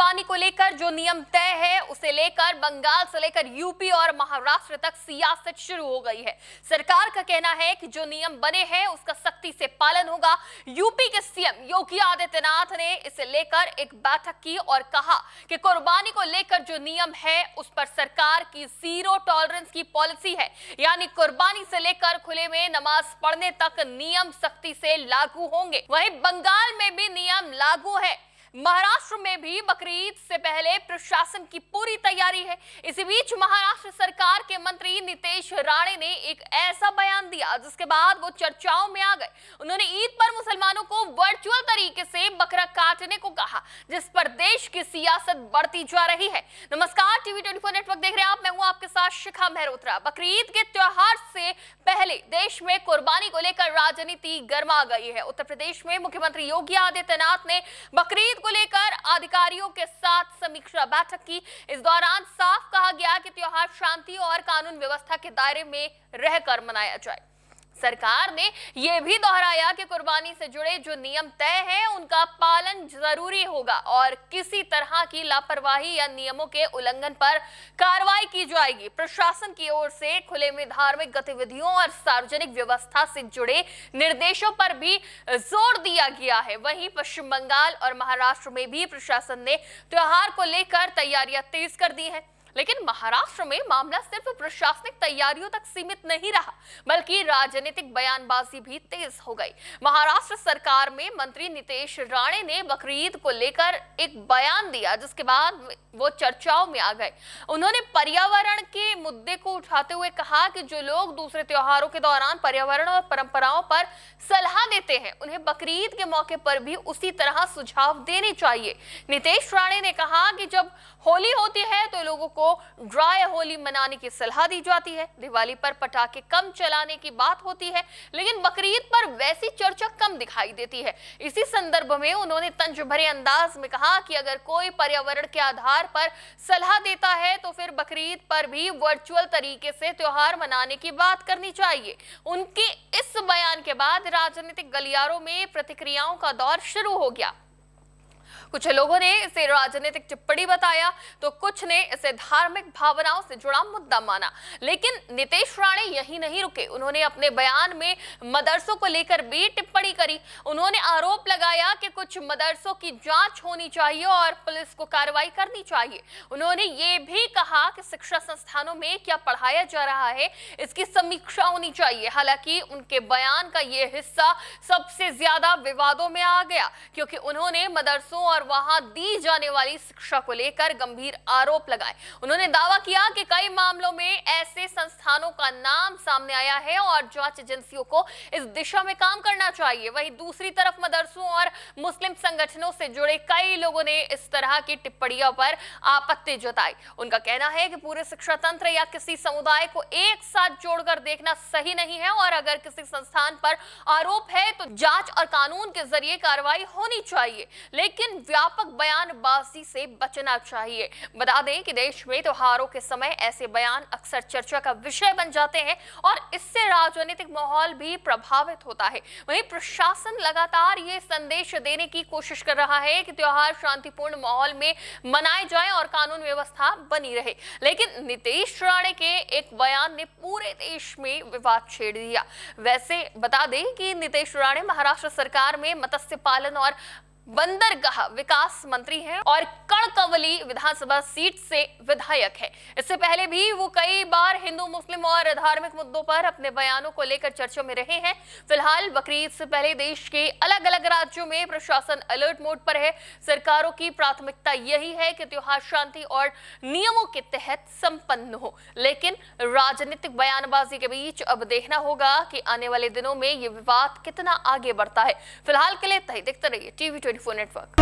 कुर्बानी को लेकर जो नियम तय है उसे लेकर बंगाल से लेकर यूपी और महाराष्ट्र तक सियासत शुरू हो गई है। सरकार का कहना है कि जो नियम बने हैं उसका सख्ती से पालन होगा। यूपी के सीएम योगी आदित्यनाथ ने इसे लेकर एक बैठक की और कहा कि कुर्बानी को लेकर जो नियम है उस पर सरकार की जीरो टॉलरेंस की पॉलिसी है, यानी कुर्बानी से लेकर खुले में नमाज पढ़ने तक नियम सख्ती से लागू होंगे। वहीं बंगाल में भी नियम लागू है। महाराष्ट्र में भी बकरीद से पहले प्रशासन की पूरी तैयारी है। इसी बीच महाराष्ट्र सरकार के मंत्री नितेश राणे ने एक ऐसा बयान दिया जिसके बाद वो चर्चाओं में आ गए। उन्होंने ईद पर मुसलमानों को वर्चुअल तरीके से बकरा काटने को कहा, जिस पर देश की सियासत बढ़ती जा रही है। नमस्कार, टीवी 24 नेटवर्क देख रहे हैं आप, मैं हूं आपके साथ शिखा मेहरोत्रा। बकरीद के त्योहार से पहले देश में कुर्बानी को लेकर राजनीति गर्मा गई है। उत्तर प्रदेश में मुख्यमंत्री योगी आदित्यनाथ ने बकरीद को लेकर अधिकारियों के साथ समीक्षा बैठक की। इस दौरान साफ कहा गया कि त्योहार शांति और कानून व्यवस्था के दायरे में रहकर मनाया जाए। सरकार ने यह भी दोहराया कि कुर्बानी से जुड़े जो नियम तय हैं उनका पालन जरूरी होगा और किसी तरह की लापरवाही या नियमों के उल्लंघन पर कार्रवाई की जाएगी। प्रशासन की ओर से खुले में धार्मिक गतिविधियों और सार्वजनिक व्यवस्था से जुड़े निर्देशों पर भी जोर दिया गया है। वहीं पश्चिम बंगाल और महाराष्ट्र में भी प्रशासन ने त्योहार को लेकर तैयारियां तेज कर दी है। लेकिन महाराष्ट्र में मामला सिर्फ प्रशासनिक तैयारियों तक सीमित नहीं रहा, बल्कि राजनीतिक बयानबाजी भी तेज हो गई। महाराष्ट्र सरकार में मंत्री नितेश राणे ने बकरीद को लेकर एक बयान दिया, जिसके बाद वो चर्चाओं में आ गए। उन्होंने पर्यावरण के मुद्दे को उठाते हुए कहा कि जो लोग दूसरे त्योहारों के दौरान पर्यावरण और परंपराओं पर सलाह देते हैं, उन्हें बकरीद के मौके पर भी उसी तरह सुझाव देने चाहिए। नितेश राणे ने कहा कि जब होली होती है तो लोगों को ड्राई होली मनाने की सलाह दी जाती है। दिवाली पर पटाखे कम चलाने की बात होती है, लेकिन बकरीद पर वैसी चर्चा कम दिखाई देती है। इसी संदर्भ में उन्होंने तंज भरे अंदाज में कहा कि अगर कोई पर्यावरण के आधार पर सलाह देता है तो फिर बकरीद पर भी वर्चुअल तरीके से त्योहार मनाने की बात करनी चाहिए। उनके इस बयान के बाद राजनीतिक गलियारों में प्रतिक्रियाओं का दौर शुरू हो गया। कुछ लोगों ने इसे राजनीतिक टिप्पणी बताया तो कुछ ने इसे धार्मिक भावनाओं से जुड़ा मुद्दा माना। लेकिन नितेश राणे यही नहीं रुके। उन्होंने अपने बयान में मदरसों को लेकर भी टिप्पणी करी। उन्होंने आरोप लगाया कि कुछ मदरसों की जांच होनी चाहिए और पुलिस को कार्रवाई करनी चाहिए। उन्होंने ये भी कहा कि शिक्षा संस्थानों में क्या पढ़ाया जा रहा है इसकी समीक्षा होनी चाहिए। हालांकि उनके बयान का ये हिस्सा सबसे ज्यादा विवादों में आ गया, क्योंकि उन्होंने मदरसों और वहां दी जाने वाली शिक्षा को लेकर गंभीर आरोप लगाए। उन्होंने दावा किया कि कई मामलों में ऐसे संस्थानों का नाम सामने आया है और जांच एजेंसियों को इस दिशा में काम करना चाहिए। वहीं दूसरी तरफ मदरसों और मुस्लिम संगठनों से जुड़े कई लोगों ने इस तरह की टिप्पणियों पर आपत्ति जताई। उनका कहना है कि पूरे शिक्षा तंत्र या किसी समुदाय को एक साथ जोड़कर देखना सही नहीं है और अगर किसी संस्थान पर आरोप है तो जांच और कानून के जरिए कार्रवाई होनी चाहिए, लेकिन व्यापक बयानबाजी से बचना चाहिए। बता दें कि देश में त्योहारों के समय ऐसे बयान अक्सर चर्चा का विषय बन जाते हैं और इससे राजनीतिक माहौल भी प्रभावित होता है। वहीं प्रशासन लगातार ये संदेश देने की कोशिश कर रहा है कि त्योहार शांतिपूर्ण माहौल में मनाए जाएं और कानून व्यवस्था बनी रहे। लेकिन नितेश राणे के एक बयान ने पूरे देश में विवाद छेड़ दिया। वैसे बता दें कि नितेश राणे महाराष्ट्र सरकार में मत्स्य पालन और बंदरगाह विकास मंत्री हैं और कणकवली विधानसभा सीट से विधायक है। इससे पहले भी वो कई बार हिंदू, मुस्लिम और धार्मिक मुद्दों पर अपने बयानों को लेकर चर्चा में रहे हैं। फिलहाल बकरीद से पहले देश के अलग अलग राज्यों में प्रशासन अलर्ट मोड पर है। सरकारों की प्राथमिकता यही है कि त्योहार शांति और नियमों के तहत संपन्न हो। लेकिन राजनीतिक बयानबाजी के बीच अब देखना होगा कि आने वाले दिनों में ये विवाद कितना आगे बढ़ता है। फिलहाल के लिए देखते रहिए टीवी 24 नेटवर्क।